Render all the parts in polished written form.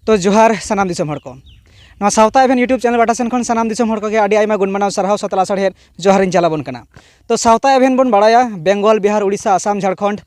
तो जोहार सानाम दिसोम हर को नवा सावता एवेन यूट्यूब चैनल बाटा सेन खन सानाम दिसोम हर को गे आडी आयमा गुण मानाव सारहाव सतला साढ़े जोहार इन चलाबन कना। तो सावता एवेन बन बाड़ाया बेंगल बिहार उड़ीसा आसाम झारखंड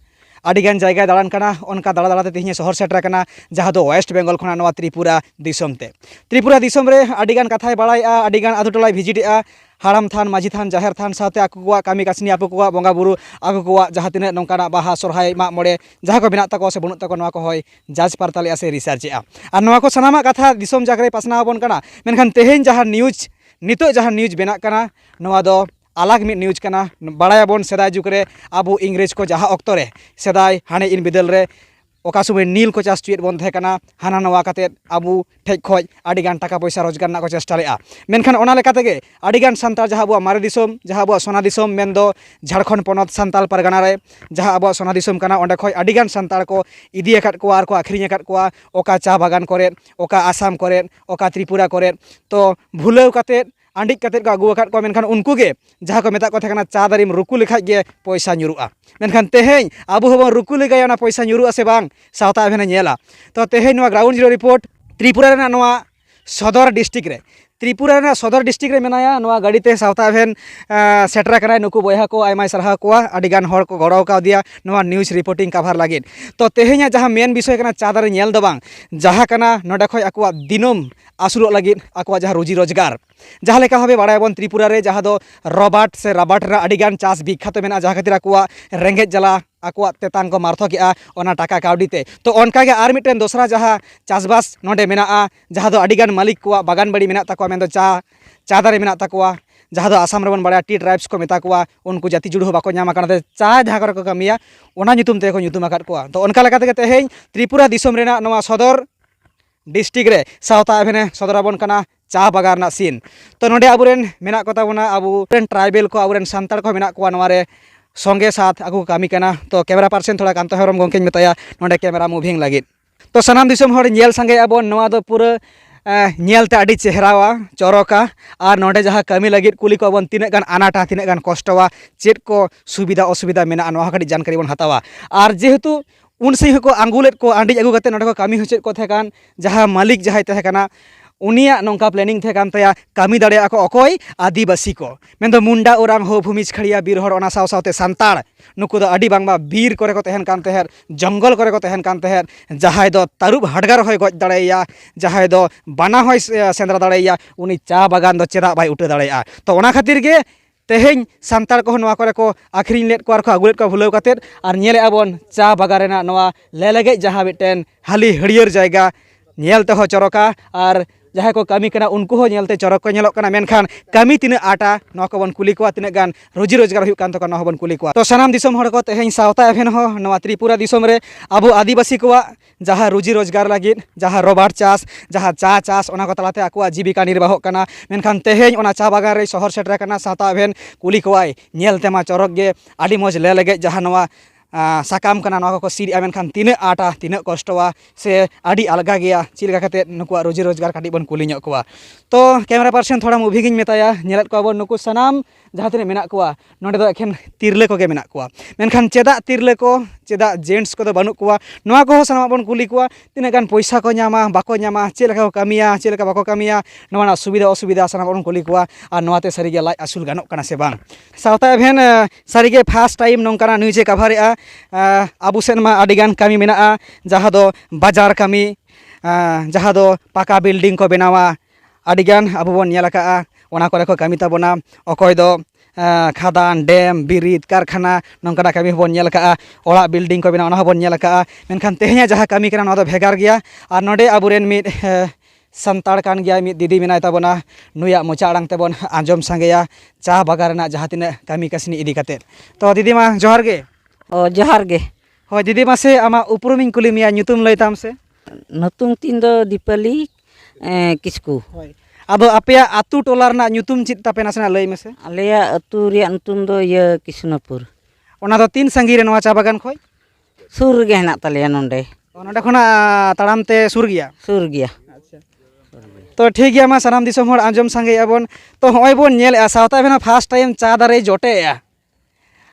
आडिगान जायगा दाड़ान कना उनका दाड़ा दाड़ाते तेहिं शहर सेटर कना जहाँ दो वेस्ट बेंगल खना नवा त्रिपुरा दिसोम ते त्रिपुरा दिसोम रे आडिगान कथाय बाड़ाया आडिगान आदु टोलाय भिजिटेआ हाड़ाम थान माजी थान जाहेर थान साथे आको कामी कासनी आपो को बंगा बुरु आको जहाँ तिना नौकाना बाहा सोरहाय मा मोड़े जहाँ को बिना तको से बनुत तको नवा को होय जाज पारताले से रिसार्चेआ और नवा को सनामा कथा दिसोम जागरे पासनाव बन कना मेनखान तेहेन जहाँ न्यूज नितो जहाँ न्यूज बेना कना नवा दो अलग मिड न्यूज कना बाड़ाया बन सेदाय जुगरे आबो इंग्रेज को जहाँ ऑक्तो रे सेदाय हाने इन बिदल रे ओका समय नील को चाष चुएट बन थेकना हाना नवा कते आबो ठेज खoj आडिगान टाका पैसा रोजगार ना को चेष्टा लेआ मेनखान ओना लेका तेगे आडिगान सान्ताल जहाँ आबो मारे दिसोम जहाँ आबो सोना दिसोम मेन दो झारखंड पनत सान्ताल परगना रे जहाँ आबो सोना दिसोम कना ओंडे खoj आडिगान सान्ताल को इदी अकाद कोआ आर को आखरिኝ अकाद कोआ ओका चा बागान करे ओका आसाम करे ओका त्रिपुरा करे तो भुलाव कते आंडिक कते को आगु अकाद को मेनखान उनको गे जहाँ को मेता को थेकना चा दारिम रुकु लेखाज गे पैसा ᱧᱩᱨᱩᱜᱼᱟ मेनखान तेहेñ आबो हबो रुकु लेगाय ओना पैसा ᱧᱩᱨᱩᱜᱼᱟ से बांग सावता एवेन नेला। तो तेहेñ नवा ग्राउंड जीरो रिपोर्ट त्रिपुरा रेना नवा सदर डिस्ट्रिक्ट रे त्रिपुरा रेना सदर डिस्ट्रिक्ट रे मेनाया नवा गाड़ीते सावता एवेन सेटरा कनाय नुकु बयहा को आयमा सरहा कोआ आडिगान हर को गड़ो का दिया नवा न्यूज रिपोर्टिंग कवर लागिन। तो तेहेña जहाँ मेन विषय कना चा दारे नेल दो बांग जहाँ कना नोडे खoj आकुआ दिनम आसुरो लागिन आकुआ जहाँ रोजी रोजगार जहाँ लेका हबे बाड़ायबन त्रिपुरा रे जहाँ दो रबाट से रबाट रा आडिगान चास बिख्यात मेना जहाँ खातिर आकुआ रेंगेज जला आकुआ तेतान को मारथो केआ ओना टाका काउडीते। तो ओनका गे आर मिटेन दोसरा जहाँ चासबास नोडे मेना जहाँ दो आडिगान मालिक को बागान बाड़ी मेना ताकुआ मेन दो चा दारे मेना ताकुआ जहाँ दो आसाम रेबन बाड़ा टी ट्राइब्स को मेता कोआ उनको जाति जुड़ हो बाको नाम काना चा जहाँ करे को कमिया ओना ᱧᱩᱛᱩᱢ ते को ᱧᱩᱛᱩᱢ आकाद कोआ। तो ओनका लेका तेगे तेहेñ त्रिपुरा दिसोम रेना नवा सदर डिस्ट्रिक्ट रे सावता एवेन सदराबन कना चा बागान ना सीन। तो नोडे आबुरेन मेना को ताबोना आबुरेन ट्राइबल को आबुरेन सांताड़ को मेना कोआ नवा रे संगे साथ आगु कामी कना। तो कैमरा पर्सन थोड़ा कांतो हेरम गोंकेñ मेताया नोडे कैमरा मुभिंग लागिद। तो सनाम दिसोम हर नेल संगे आबोन नवा दो पूरा नेलते आडी चेहरावा चौरका और नोडे जहाँ कमी लगिद कुली को बन तीना गान आनाटा तीना गान कष्टवा चेद को सुविधा असुविधा मेना नवा कड़ी जानकारी बन हतावा और जेहेतु उन सही को आंगुलेट को आंडी आगु कते नोडे को कमी होचेद को थेकान जहाँ मालिक जहाँ तहेकाना उनिया नौका प्लानिंग थे कान तया कामी दाड़े को अकोय आदिवासी को मेन मुंडा ओरांग हो भूमिज खड़िया बीर हर ओना साव सावते सांताड़ नुकु दो आडी बांगबा बीर करे को तहन कान तहेर जंगल करे को तहन कान तहेर जहाय दो तारुब हाडगार होय गज दाड़ेया जहाय दो बाना होय सेंद्रा दाड़ेया उनी चा बागान दो चेदा बाय उठे दाड़ेया। तो ओना खातिर गे तेहेñ सांताड़ को नवा करे को आखरिኝ लेट को आर को आगुलेट को भुलाव कातेद आर नेले आबोन चा बागान रेना नवा लेलेगे जहाँ मिटेन हाली हरियर जायगा नेलते हो चरका और जहाँ को कमी कना उनको हो नेलते चरक को नेलोक कना मेनखान कमी तीना आटा नवा को बन कुली को तीना गान रोजी रोजगार हुई कान तो नवा बन कुली को। तो सनाम दिसोम हर को तेहेñ सावता एवेन हो नवा त्रिपुरा दिसोम रे आबो आदिवासी को जहाँ रोजी रोजगार लागिद जहाँ रबाट चास जहाँ चा चास ओना को तलाते आकुआ जीविका निर्वाह कना मेनखान तेहेñ ओना चा बागान रे शहर सेटर कना सावता एवेन कुली कोआय नेलते मा चरक गे आडी मज ले लगे जहाँ नवा साकाम कना नवा को सीरिया मेनखान तीना आटा तीना कष्टवा से आडी अलगा गया चिलका कते नुकुआ रोजी रोजगार काटी बन कुली ᱧᱚᱜ कोआ। तो कैमरा पर्सन थोड़ा मुभी गिñ मेताया नेलत को बन नुकु सनाम जहाँ तीना मेना कोआ नोडे दो एखेन तिरले को गे मेना कोआ मेनखान चेदा तिरले को चेदा जेंट्स को दो बनु कोआ नवा को सनाम बन कुली कोआ तीना गान पैसा को ञामा बाको ञामा चेलका को कमिया चेलका बाको कमिया नवा सुविधा असुविधा सनाम बन कुली कोआ और नवाते सारिगे लाज आसुल गानोक कना से बांग। सावता एवेन सारिगे फर्स्ट टाइम नोंकाना न्यूज़े कभारेआ आबु सेन मा आडिगान कमी मेना जहाँ दो बाजार कमी जहाँ दो पाका बिल्डिंग को बनावा आडिगान आबु बन नेलका ओना करे को कमी ताबोना अकय दो खादान डेम बिरिद कारखाना नौकाना कमी बन नेलका ओड़ा बिल्डिंग को बना ओना बन नेलका मेनखान तेहेña जहाँ कमी कना नवा दो भेगार गया और नोडे आबुरेन मिद सांताड़ कान गया मिद दीदी मेनाय ताबोना नुया मोचा आड़ांग तेबन आंजम सांगेया चा बागान रेना जहाँ तीना कमी कासनी इदी काते। तो दीदी मा जोहार गे। ओ जोहार गे। हो दीदी मासे आमा उपरुमिंग कुली मिया ᱧᱩᱛᱩᱢ लय ताम से नतुंग तीन दो दीपाली किस्कू अब आपेया आतु टोला रना ᱧᱩᱛᱩᱢ चित तापे नासना लय मेसे आलेया अतु रिया ᱧᱩᱛᱩᱢ दो ये किशनपुर ओना दो तीन संगी रे नवा चा बागान खोय सुर गे हेना तालेया नोंडे नोंडे खना ताड़ाम ते सुर गया। अच्छा तो ठीक गया मा सनाम दिसोम हर आंजम संगे आबोन। तो होय बोन नेल सावता एवेन फर्स्ट टाइम चा दारे जोटे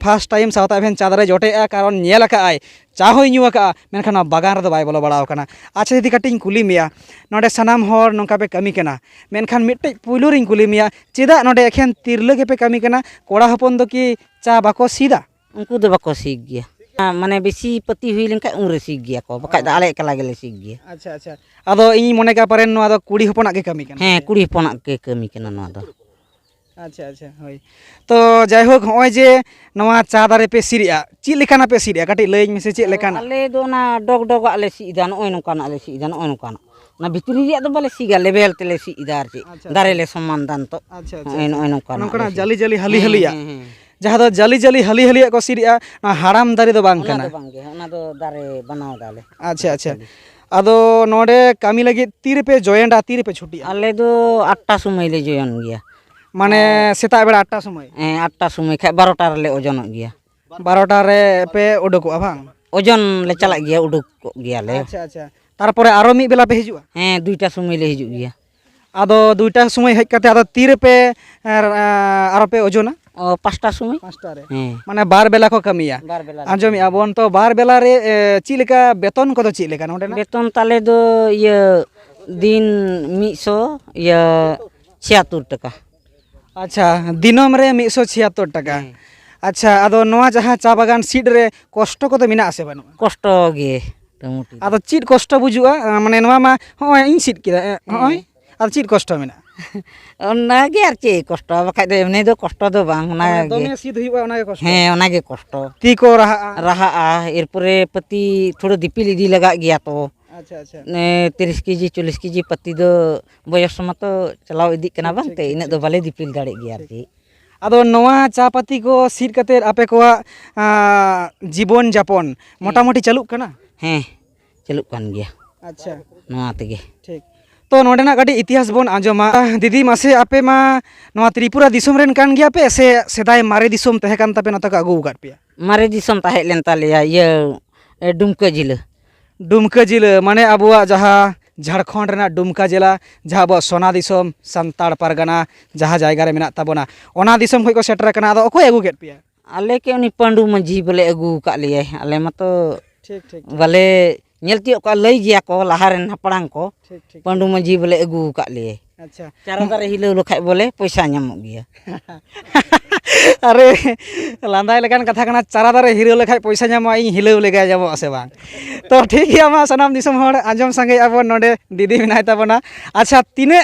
फार्स्ट टाइम सावता एभेन चा दारे जोटेगा कारण नेल आकाय चा होय ᱧᱩ आका मेनखान नोवा बागान रेदो बाय बोलो बाड़ाव काना। अच्छा दीदी कटिंग कुली मिया नोडे सनाम हर नोंका पे कमी कना मेनखान मिट्टे पुइलु रिंग कुली मिया चेदा नोडे एखेन तिरले गेपे कमी कना कोड़ा हपन दो कि चा बाको सीदा उनको दो बाको सीख गया माने बेसी पति हुई लेनका उन रे सीख गया को बका आले एकला गेले सीख गया। अच्छा अच्छा आदो इन मोने का पारेन नोवा दो कुड़ी हपनाक के कमी कना। हाँ कुड़ी हपनाक के कमी कना नोवा दो। अच्छा अच्छा होय तो जायहोक होय जे नोवा चा दारे पे सिरिया ची लेकाना पे सिरिया काटी लैñ मेसे ची लेकाना आले दो ना डग डग आले सीदा नय नोकाना आले सीदा नय नोकाना ना भितरी रिया दो बाले सीगा लेवल तेले सीदा आर ची दारे ले सम्मान दान तो अच्छा नय नोकाना नोकाना जाली जाली हली हलिया जहाँ दो जाली जाली हली हलिया को सिरिया ना हाराम दारे दो बांग काना ओना दो दारे बनाव दाले। अच्छा अच्छा आदो नोडे कामी लगी तीर पे जॉइंडा तीर पे छुट्टी आले दो 8टा समय ले जयन गया माने सेता बेड़ा 8टा समय 8टा समय खाय 12टा रे ओजन गया 12टा रे पे उडुको बांग ओजन ले चला गया उडुक गया ले। अच्छा अच्छा तारपरे आरो मी बेला पे हिजुआ हाँ 2टा समय ले हिजु गया आदो 2टा समय हेज कते आदो तीर पे आरो पे ओजोना 5टा समय 5टा रे हाँ माने बार बेला को कमिया बार बेला आंजोमी आबोन तो बार बेला रे ची लेका बेतन को दो ची लेका नोडे ना बेतन ताले दो ये दिन 100 या 76 टका। अच्छा दिनम रे 176 टका। अच्छा आदो नोवा जहाँ चा बागान सीड रे कष्ट को तो मिना आसे बानु कष्ट गे टमुटी आदो चीट कष्ट बुजुआ माने नोवा मा होय इन सीड किदा होय आदो चीट कष्ट मिना ओना गे आर चे कष्ट बखाय दो एमने दो कष्ट दो बांग ओना गे दोमे सीध हुइबा ओना गे कष्ट हाँ ओना गे कष्ट ती को रहा रहा एरपरे पति थोड़ा दिपिल इदी लगा गया तो अच्छा अच्छा 30 केजी 40 केजी पति दो बयस मत चलाव इदी कना बांग ते इना दो बाले दिपिल दाड़े गया आरती। आदो नोवा चा पत्ती को सीड कते आपे को जीवन जापन मोटामोटी चलुक कना। हाँ चलुक कान गया अच्छा नोवा तेगे ठीक तो नोडेना गाड़ी इतिहास बोन आंजोमा दीदी मासे आपे मा नोवा त्रिपुरा दिसोम रेन कान गया पे से सेदाय मारे दिसोम तहे कान तापे नता का अगु काट पिया मारे दिसम ताहे लेन तालेया ये डुमका जिला डुमका जिला माने अबुआ जहाँ झारखंड रेना डुमका जिला जहाँ अब सोना दिसोम संताड़ परगना जहाँ जायगा रे मेना ताबोना ओना दिसोम खय को सेटर कना आदो अकोय अगु केट पिया आले के उनी पांडु मंझी बोले अगु का लिए आले मतो ठीक ठीक बोले नेलती का लई गया को लहारेन हपड़ांग को ठीक ठीक पांडु मंझी बोले अगु का लिए अच्छा चारा दारे हिलो लखाय बोले पैसा नामो गया। अरे लांदाय लेकान कथा कना चारा दारे हिरो लेखाय पैसा नामो इन हिलो लेगा जाबो आसे बांग तो ठीक गया मा सनाम दिसम हर आंजम संगे आबो नोडे दीदी मिनाय ताबोना। अच्छा तीने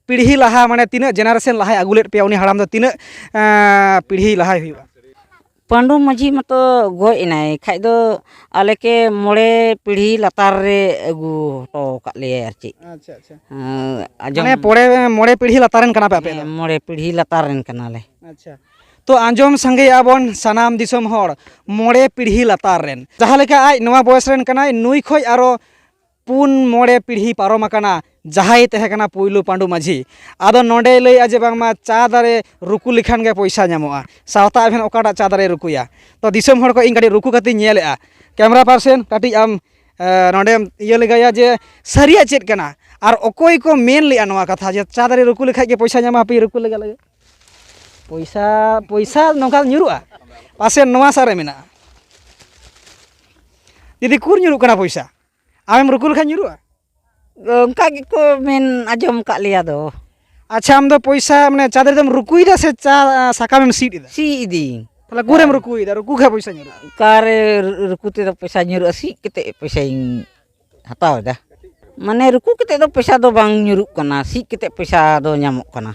पीढ़ी लहा माने तीने जेनारेशन लहा अगुलेट पे उनी हाड़ाम दो तीने पीढ़ी लहा हुआ पांडु मंझी मतो गो इनाय खाय दो आले के मोड़े पीढ़ी लातार रे अगु तो का लिए आर ची। अच्छा अच्छा आजम माने पोड़े मोड़े पीढ़ी लातारन कना पे आपे दो मोड़े पीढ़ी लातारन कनाले। अच्छा तो आंजम संगे आबोन सनाम दिसम हर मोड़े पीढ़ी लातार रेन जहाँ लेका आज नवा बयस रेन कनाय नुई खय आरो पुन मोड़े पीढ़ी पारम आकाना जहाई तहे कना पुइलु पांडु माझी आदो नोडे लई आजे बांगमा चा दारे रुकु लिखान गे पैसा नामोआ सावता एभेन ओकाटा चा दारे रुकुया तो दिसम हर को इन गाड़ी रुकु कति नेलेआ कैमरा पर्सन काटी आम नोडे इया लगाया जे सरिया चेत कना आर ओकोय को मेन लिया नवा कथा जे चा दारे रुकु लिखाय गे पैसा नामा पे रुकु लगा लगे पैसा पैसा नोका ᱧᱩᱨᱩᱜᱼᱟ पासे नवा सारे मेना दीदी कुर ᱧᱩᱨᱩᱜ कना पैसा आमेम रुकु लेखा ᱧᱩᱨᱩᱜᱼᱟ उनका को मेन आजम का लिया दो। अच्छा आम दो पैसा माने चा दारे दम रुकुइदा से चा साकामेम सीड इदा सी इदी तला गुरेम रुकुइदा रुकु खा पैसा ᱧᱩᱨᱩᱜᱼᱟ कारे रुकुते तो पैसा ᱧᱩᱨᱩᱜᱼᱟ सी केते पैसा इन हताव दा माने रुकु केते दो पैसा दो बांग ᱧᱩᱨᱩᱜ कना सी केते पैसा दो ᱧᱟᱢᱚᱜ कना।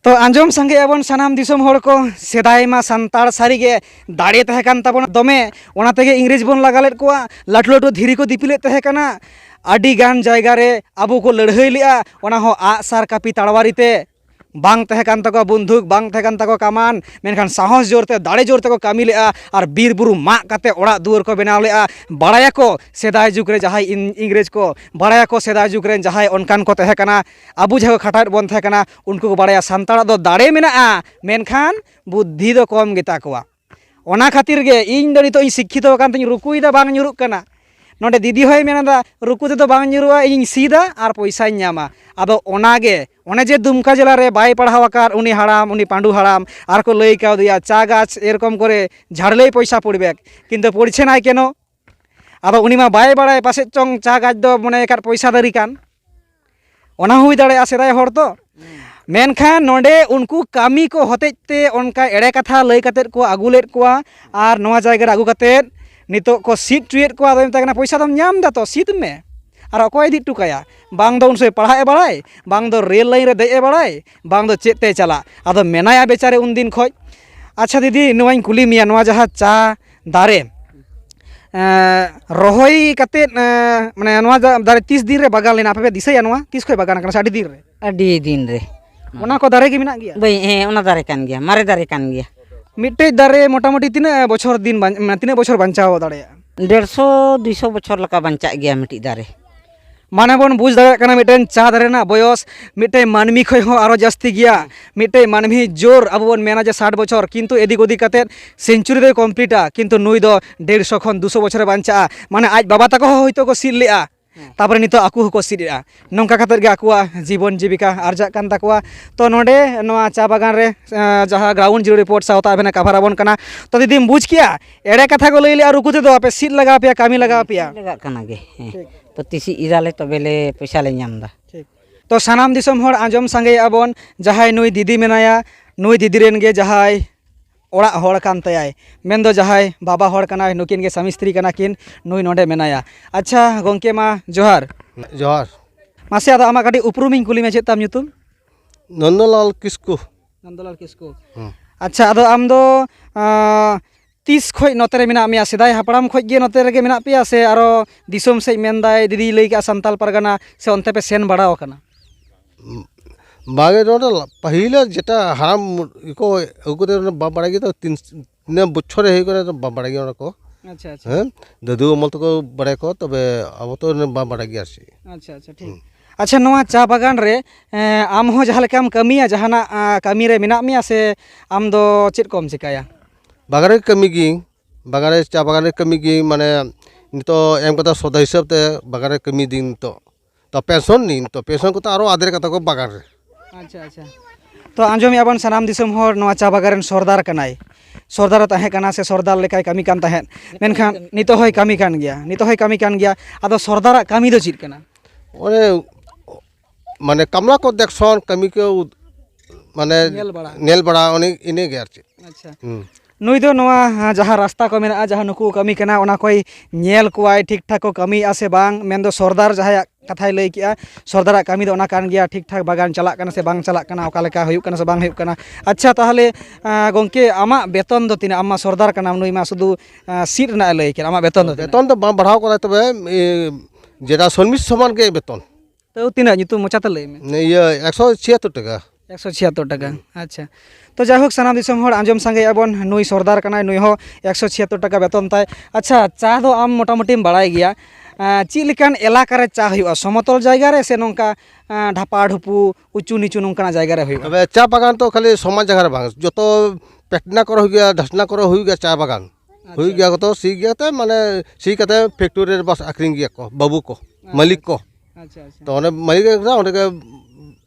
तो आंजम संगे आबोन सनाम दिसोम हर को सेदाय मा संताड़ सारीगे दाड़े तहे कान ताबोना दमे ओना तेगे इंग्रेज बोन लगालेट कोआ लाटू लाटू धीरी को दिपिले तहे काना आडी गान जायगा रे आबो को लड़हई लिया ओना हो आ सार कापी ताड़वारीते बांग तहे कान ताको बंदूक बांग तहे कान ताको कामान मेनखान साहस जोरते दाड़े जोरते को कामी लेआ और बीर बुरु माग काते ओड़ा दुआर को बनाव लेआ बाड़ाया को सेदाय जुग रे जहाय इंग्रेज को बाड़ाया को सेदाय जुग रे जहाय ओनकान को तहे काना आबु जहां खटाट बन तहे काना उनको को बाड़ाया संताड़ा दो दाड़े मेनाआ मेनखान बुद्धि दो कम गेता कोआ ओना खातिर गे इन दो नितो शिक्षित कान तई रुकुइदा बांग ᱧᱩᱨᱩᱜ कना नोडे दीदी होय मेनादा रुकु ते दो बांग ᱧᱩᱨᱩᱜᱼᱟ इन सीदा और पैसा ᱧामा आदो ओनागे ᱚᱱᱮ ᱡᱮ ᱫᱩᱢᱠᱟ ᱡᱮᱞᱟ ᱨᱮ ᱵᱟᱭ ᱯᱟᱲᱦᱟᱣ ᱟᱠᱟᱫ ᱩᱱᱤ ᱦᱟᱲᱟᱢ ᱩᱱᱤ ᱯᱟᱸᱰᱩ ᱦᱟᱲᱟম আর কো লই কাউদিয়া চা গাছ এরকম করে ঝাড়লেই পয়সা পড়বে কিন্তু পড়ছে না কেন আদো উনি মা বাই বাড়ায় পাশে চং চা গাছ দ মনে একার পয়সা দারি কান ওনা হুই দাঁড়ায় সেদাই হড় তো মেনখান নডে উনকু কামি কো হতেতে অনকা এড়ে কথা লই কাতেত কো আগুলেত কোয়া আর নয়া জায়গা আগু কাতেত নিতো কো সিট টুয়েট কোয়া দম তাকনা পয়সা দম ñam দা তো সিট মে আর অকয় দি টুকায়া বাং দ উনসে পড়ায় বাড়ায় বাং দ রেল লাইন রে দেয় বাড়ায় বাং দ চেতে চালা আদো মেনায়া বেচারে উন দিন খয় আচ্ছা দিদি নোয়াইন কুলি মিয়া নোয়া জাহা চা দারে রহই কাতেত মানে নোয়া দারে 30 দিন রে বাগান লেনা আপে দিসায়া নোয়া 30 খয় বাগান কানা 60 দিন রে adi din re ওনা কো দারে কি মিনা গিয়া bai ona dare kan gya mare dare kan gya মিটে দারে মোটামুটি তিনে বছর দিন মানে তিনে বছর বাঞ্চাও দাঁড়ায় 150 200 বছর laka bancak gya miti dare মানে বন বুঝ দাঁড়ায় কানা মিটেন চা দারে না বয়স মিটে মানমি খয় হো আরো জাস্তি গিয়া মিটে মানমি জোর আবু বন মেনা যে 60 বছর কিন্তু এদিক ওদিক কাতে সেঞ্চুরি দে কমপ্লিটা কিন্তু নুই দ 150 খন 200 বছরে বাঞ্চা মানে আজ বাবা তাকো হয়তো কো সিললেয়া তারপরে নিতো আকু হকো সিরিয়া নংকা কাতের গে আকুয়া জীবন জীবিকা আরজা কান তাকুয়া তো নডে নোয়া চা বাগান রে যাহা গ্রাউন্ড জিরো রিপোর্ট সাউতা আবেনা কাভার আবন কানা তো দিদিম বুঝ কিয়া এড়ে কথা গো লইলে আর রুকুতে দো আপে সিট লাগা পিয়া কামি লাগা পিয়া lega kana ge petisi irale to bele paisa le nyam da ঠিক তো সানাম দিসম হর আজম সঙ্গে আবন যাহাই নুই দিদি মেনায়া নুই দিদি রেন গে যাহাই ওড়া হড় কান তাই মেন দো যাহাই বাবা হড় কানা নুকিন গে স্বামী স্ত্রী কানা কিন নুই নডে মেনায়া আচ্ছা গংকে মা জোহার জোহার মাসে আদা আমা কাটি উপরুমিং কুলি মে চেতাম nyutum নন্দলাল কিসকু নন্দলাল কিসকু আচ্ছা আদো আম দো 30 খয় নতরে মেনা মিয়া সেদাই হাপড়াম খয় গে নতে রেগে মেনা পিয়া সে আরো দিসম সে মেনদাই দিদি লই কা সান্তাল পারগানা সে অন্তে পে সেন বাড়াও কানা বাগে নডল পহিলে যেটা হারাম ইকো উগুতে বাড়াই গিয়ে তো 3 বছর হয়ে গেলে বাড়াই গিয়ে কো আচ্ছা আচ্ছা হ্যাঁ দাদু অমল তো বাড়াই কো তবে আবো তো বাড়াই গিয়ে আসি আচ্ছা আচ্ছা ঠিক আচ্ছা নোয়া চা বাগান রে আম হো জাহা লেকাম কামিয়া জাহানা কামি রে মেনা মিয়া সে আম দো চেত কম চিকায়া বাগানে কমি গি বাগানে চা বাগানে কমি গি মানে নিতো এম কথা সদা হিসাব তে বাগানে কমি দিন তো পেনশন নিন তো পেনশন কথা আরো আদের কথা কো বাগান রে আচ্ছা আচ্ছা তো আঞ্জমি আবন সানাম দিসম হর নোয়া চা বাগান সর্দার কানাই সর্দার তাহে কানা সে সর্দার লেকাই কামি কান তাহেন মেনখান নিতো হয় কামি কান গিয়া নিতো হয় কামি কান গিয়া আদো সর্দার কামি দো চিত কানা ওরে মানে কামলা কো দেখছন কামি কে মানে নেল বড়া অনেক ইনে গে আর আচ্ছা নুই দো নোয়া যাহা রাস্তা কো মেনা যাহা নুকু কামি কানা ওনা কই নেল কোয়াই ঠিক ঠাক কো কামি আসে বাং মেন দো সর্দার যাহা কথাই লই কিয়া সর্দারা কামি দো ওনা কান গিয়া ঠিক ঠাক বাগান চালাক কানা সে বাং চালাক কানা ওকা লেকা হুয়ুক কানা সে বাং হুয়ুক কানা আচ্ছা তাহলে গংকে আমা বেতন দো তিনা আম্মা সর্দার কানা নুই মা শুধু সিট না লই কিনা আমা বেতন দো বেতন তো বাড়াও করা তবে যেটা সন্মিস সমান কে বেতন তো তিনা নিতু মোচাতে লই মে ইয়ে 176 টাকা 176 টাকা আচ্ছা তো যাই হোক সানাম দিসম হর আঞ্জম সঙ্গে আবন নুই সর্দার কানাই নুই হো 176 টাকা বেতন তাই আচ্ছা চা দো আম মোটামুটি বাড়াই গিয়া চি লিকান এলাকা রে চা হইবা সমতল জায়গা রে সে নংকা ঢাপা ঢুপু উঁচু নিচু নংকানা জায়গা রে হইবা তবে চা বাগান তো খালি সমান জায়গা রে বাং যত পেটনা করা হই গিয়া ঢাসনা করা হই গিয়া চা বাগান হই গিয়া তো সি গিয়া তে মানে সি কাতে ফ্যাক্টরি রে বাস আক্রিং গিয়া কো বাবু কো মালিক কো আচ্ছা আচ্ছা তো অনে মালিক রা অনে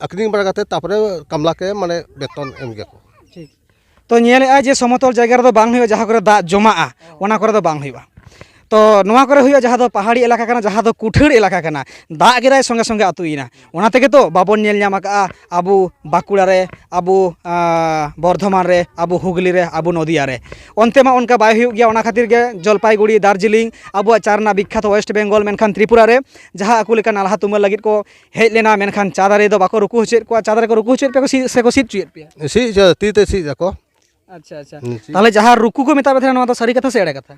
আক্রিং বাড়া কাতে তারপরে কামলা কে মানে বেতন এম গিয়া কো ঠিক তো নিয়েলে আই যে সমতল জায়গা রে বাং হইবা যাহা করে দা জমাআ ওনা করে দো বাং হইবা তো নোয়া করে হইয়া যাহা দো পাহাড়ি এলাকা কানা যাহা দো কুঠের এলাকা কানা দা গেরাই সঙ্গে সঙ্গে আতুইনা ওনা থেকে তো বাবন নেল ñam আকা আবু বাঁকুড়া রে আবু বর্ধমান রে আবু হুগলি রে আবু নদিয়া রে অন্তে মা অনকা বাই হইউক গিয়া ওনা খাতির গে জলপাইগুড়ি দার্জিলিং আবু চারনা বিখ্যাত ওয়েস্ট বেঙ্গল মেনখান ত্রিপুরা রে যাহা আকু লেকান আলহা তুমার লাগিত কো হেজ লেনা মেনখান চাদারে দো বাকো রুকু হচেত কো চাদারে কো রুকু হচেত পে কো সে কো সিট চুয়েত পে সি তীতে সি যাকো আচ্ছা আচ্ছা তাহলে যাহা রুকু কো মেতা বেথা নোয়া তো সারি কথা সে এড়ে কথা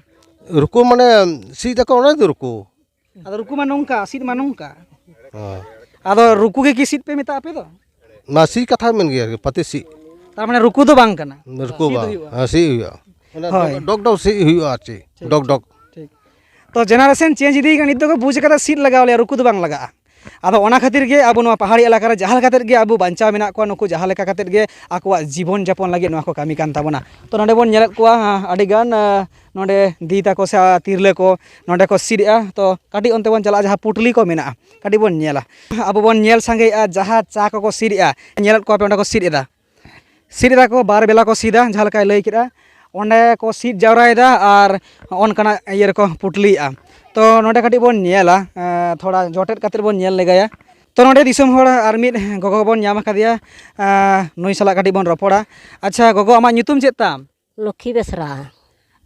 রুকু মানে সি যাকো অনেক রুকু আদো রুকু মা নংকা সিট মা নংকা আদো রুকু কে কি সিট পে মেতা আপে দো না সি কথা মেন গিয়া পাতে সি তার মানে রুকু তো বাং কানা রুকু বা সি হুয়া ডগ ডগ সি হুয়া আছে ডগ ডগ ঠিক তো জেনারেশন চেঞ্জ ইদি কানি তো বুঝ কাতা সিট লাগাওলে রুকু তো বাং লাগা ᱟᱫᱚ ᱚᱱᱟ ᱠᱷᱟᱹᱛᱤᱨ ᱜᱮ ᱟᱵᱚ ᱱᱚᱣᱟ ᱯᱟᱦᱟᱲᱤ ᱮᱞᱟᱠᱟ ᱨᱮ ᱡᱟᱦᱟᱸ ᱞᱮᱠᱟ ᱠᱟᱛᱮᱫ ᱜᱮ ᱟᱵᱚ ᱵᱟᱧᱪᱟᱣ ᱢᱮᱱᱟᱜ ᱠᱚᱣᱟ ᱱᱩᱠᱩ ᱡᱟᱦᱟᱸ ᱞᱮᱠᱟ ᱠᱟᱛᱮᱫ ᱜᱮ ᱟᱠᱚᱣᱟᱜ ᱡᱤᱵᱚᱱ ᱡᱟᱯᱚᱱ ᱞᱟᱹᱜᱤᱫ ᱱᱚᱣᱟ ᱠᱚ ᱠᱟᱹᱢᱤ ᱠᱟᱱ ᱛᱟᱵᱚᱱᱟ ᱛᱚ ᱱᱚᱰᱮ ᱵᱚᱱ ᱧᱮᱞᱮᱫ ᱠᱚᱣᱟ ᱟᱹᱰᱤ ᱜᱟᱱ ᱱᱚᱰᱮ ᱫᱤ ᱛᱟᱠᱚ ᱥᱮ ᱛᱤᱨᱞᱟᱹ ᱠᱚ ᱱᱚᱰᱮ ᱠᱚ ᱥᱤᱫᱮᱜᱼᱟ ᱛᱚ ᱠᱟᱹᱴᱤᱡ ᱚᱱᱛᱮ ᱵᱚᱱ ᱪᱟᱞᱟᱜᱼᱟ ᱡᱟᱦᱟᱸ ᱯᱩᱴᱞᱤ ᱠᱚ ᱢᱮᱱᱟᱜᱼᱟ ᱠᱟᱹᱴᱤᱡ ᱵᱚᱱ ᱧᱮᱞᱟ ᱟᱵᱚ ᱵᱚᱱ ᱧᱮᱞ ᱥᱟᱸᱜᱮᱭᱮᱜᱼᱟ ᱡᱟᱦᱟᱸ ᱪᱟ ᱠᱚᱠᱚ ᱥᱤᱫᱮᱜᱼᱟ ᱧᱮᱞᱮᱫ ᱠᱚᱣᱟ ᱯᱮ ᱚᱸᱰᱮ ᱠᱚ ᱥᱤᱫ ᱮᱫᱟ ko bar bela ko sida jahal kai lay kira onde ko sid jawraida ar onkana iyer ko putli'a to node kati bon nyela thoda jotet katir bon nyel legaya to node disum hor ar mid gogo bon nyama kadia nui sala kati bon ropoda acha gogo ama nyutum chet tam Lokhi Besra.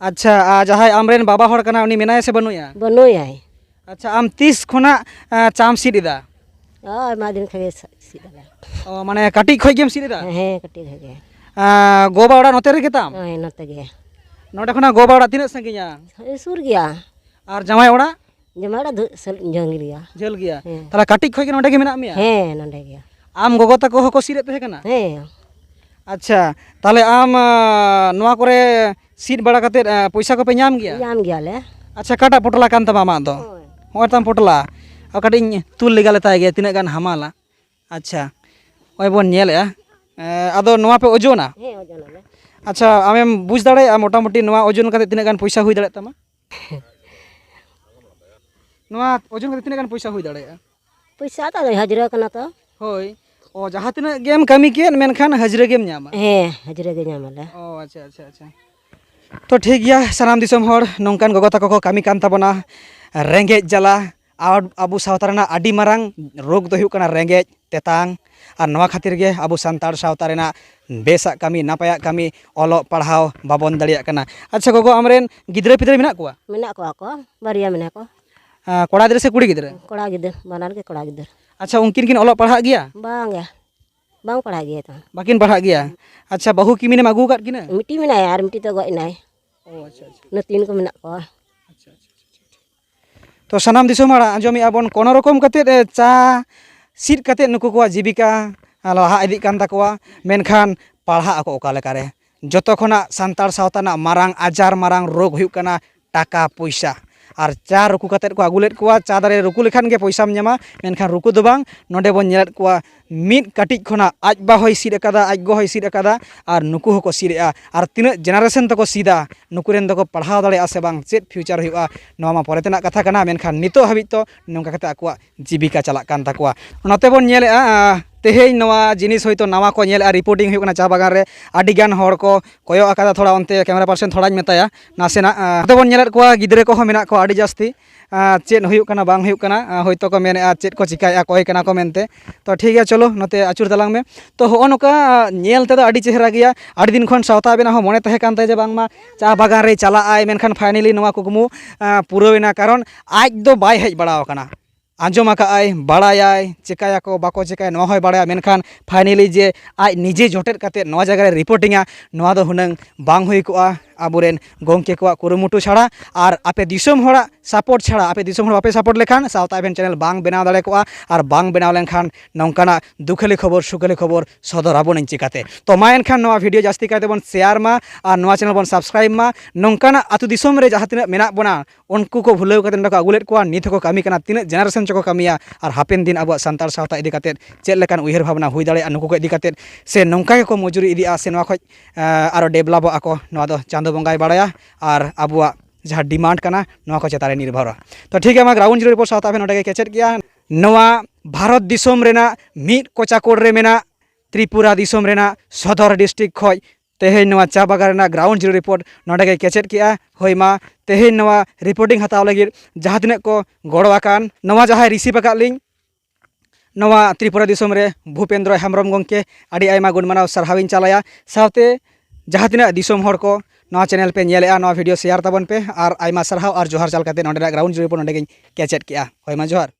acha jahai amren baba hor kana uni menaya se banuya Banuyai. acha am 30 khona cham sidida Oh, madin khage sidala. o mane kati khoi gem sidida He kati khage. goba ora note re ketam Oh, note ge. node khona goba ora tinak sanginya Sur gya. ar jamai ora Jamara jangir gya. jel gya tala kati khoi ge node ge menak meya He nonde gya. am gogo tako hoko siret tahe kana He. acha tale am noa kore sit bada kate poisa ko pe nyam gya Jam gya le. acha kata potla kan tama ma do hoy tam potla a kati tul legale ta ge tinak gan hamala acha oy bon nyel ya ado noa pe ojona He ojana le. acha amem buj dare mota moti noa ojon kate tinak gan poisa hui dare tama noa ojon kate tinak gan poisa hui dare Paisa ta hajra kana to. hoy o jaha tinak gem kami kien menkhan hajre gem nyama He hajra ge nyama le. oh acha acha acha to ठीक गया सानाम दिसम हर नोंकान गोगो ताको को कामी कान ताबोना रेंगे जला आबु सावता रेना आडी मारांग रोग दो हुयु कना रेंगे तेतांग और नवा खातिर गे आबु संतार सावता रेना बेसा कामी नापाया कामी ओलो पढ़ाव बाबन दड़िया कना अच्छा गोगो amren गिद्रे पिद्रे मेना कुआ Menak ko ako. Baria menak ko. कोड़ा गिद्रे से कुड़ी गिद्रे Koda gider. Banar ke koda gider. अच्छा उनकिन किन ओलो पढ़ा गया Bang ya. Bang koda gya to. बाकिन पढ़ा गया अच्छा बहु किमिने मागू काट किना Miti menai ar miti to goi nai. ओ अच्छा अच्छा No tin ko menak ko. तो सानाम दिसम हड़ा आंजमी आबन कोनो रकम कते चा सीट कते नुकु को जीविका लाहा इदी कान ताकोआ मेनखान पढ़ा ako ओका लेका रे जतो खना संतार सावताना मारांग आजार मारांग रोग हुयु कना टाका पैसा और चा रुकु कते को आगुलेट कोआ चा दारे रुकु लेखान गे पैसाम ᱧᱟᱢᱟ मेनखान रुकु दो बांग नोडे बोन ñelat कोआ मिट काटिज खना आज बा होय सीड अकादा आज गो होय सीड अकादा और नुकु हको सीडेआ और तिना जेनारेशन तको सीदा नुकुरेन दको पढ़ाव दाड़े आसे बांग चेत फ्यूचर हुआ नवा मा परे तेना कथा कना मेनखान नितो हाबिज तो नोंका कते आकुआ जीविका चलाक कान ताकुआ नोते बोन ñeलेआ तेहेñ नवा जिनिस होयतो नवा को ñeलेआ रिपोर्टिंग हुयु कना चा बागान रे आडी गान हर को कोयो अकादा थोड़ा ओनते कैमरा पर्सन थोड़ाñ मेताया नासेना तो बोन ñelet कोआ गिद्रे को मेना को आडी जास्ती चेत हुयु कना बांग हुयु कना होयतो को मेनेआ चेत को चिकाया कोय कना को मेनते तो ठीक है चलो नोते आचुर दलांग में तो हो नोका ñel तेदो आडी चेहरा गया आडी दिन खन सावता बेना हो मने तहे कानते जे बांगमा चा बागान रे चला आय मेनखान फाइनली नवा कुकमु पुरवेना कारण आज दो बाय हेज बड़ाव कना आंजम आकाय बड़ायाय चिकाया को बाको चिकाय नवा होय बड़ाया मेनखान फाइनली जे आज निजे जोटेट काते नवा जगह रे रिपोर्टिंगा नवा दो हुनंग बांग हुई कोआ आबुरेन गोंके को कुरुमुटु छाड़ा और आपे दिसोम होड़ा सपोर्ट छाड़ा आपे दिसोम होड़ा आपे सपोर्ट लेखान सावता इवेंट चैनल बांग बनाव दाड़े कोआ और बांग बनाव लेनखान नौकाना दुखली खबर सुखली खबर सदर आबोन चिकाते तो मा एनखान नवा वीडियो जास्ती काते बोन शेयर मा और नवा चैनल बोन सब्सक्राइब मा नौकाना आतु दिसोम रे जहां तिना मेना बोना उनको को भुलाव काते नका अगुलेट कोआ नित को कामी कना तिना जेनारेशन चको कामिया और हापेन दिन अब संतार सावता इदी काते चेल लेकान उयहर भावना हुई दाड़े नुको को इदी काते से नौका को मजूरी इदी आ से नवा खoj आरो डेवलप आको नवा दो चांदो बंगाई बड़ाया और आबुआ जहाँ डिमांड करना नवा को चेतारे निर्भर तो ठीक है मा ग्राउंड जीरो रिपोर्ट सावता नोडे केचेट गया नवा भारत दिसोम रेना मिट कोचाकोड़ रे मेना त्रिपुरा दिसोम रेना सदर डिस्ट्रिक्ट खoj तेहेñ नवा चा बागान रेना ग्राउंड जीरो रिपोर्ट नोडे के केचेट किया होय मा तेहेñ नवा रिपोर्टिंग हताव लगिर जहाँ तिना को गड़वाकान नवा जहाँ रिसीव अकात लिंग नवा त्रिपुरा दिसोम रे भूपेंद्र हेम्ब्रम गंके आडी आयमा गुणमानाव सारहाविन चालाया सावते जहाँ तिना दिसोम हर को नवा चैनल पे ñeलेआ नवा वीडियो शेयर ताबन पे और आयमा सारहाव और जोहार चाल काते नोडे ग्राउंड जीरो रिपोर्ट नोडे केचेट किया होय मा जोहार।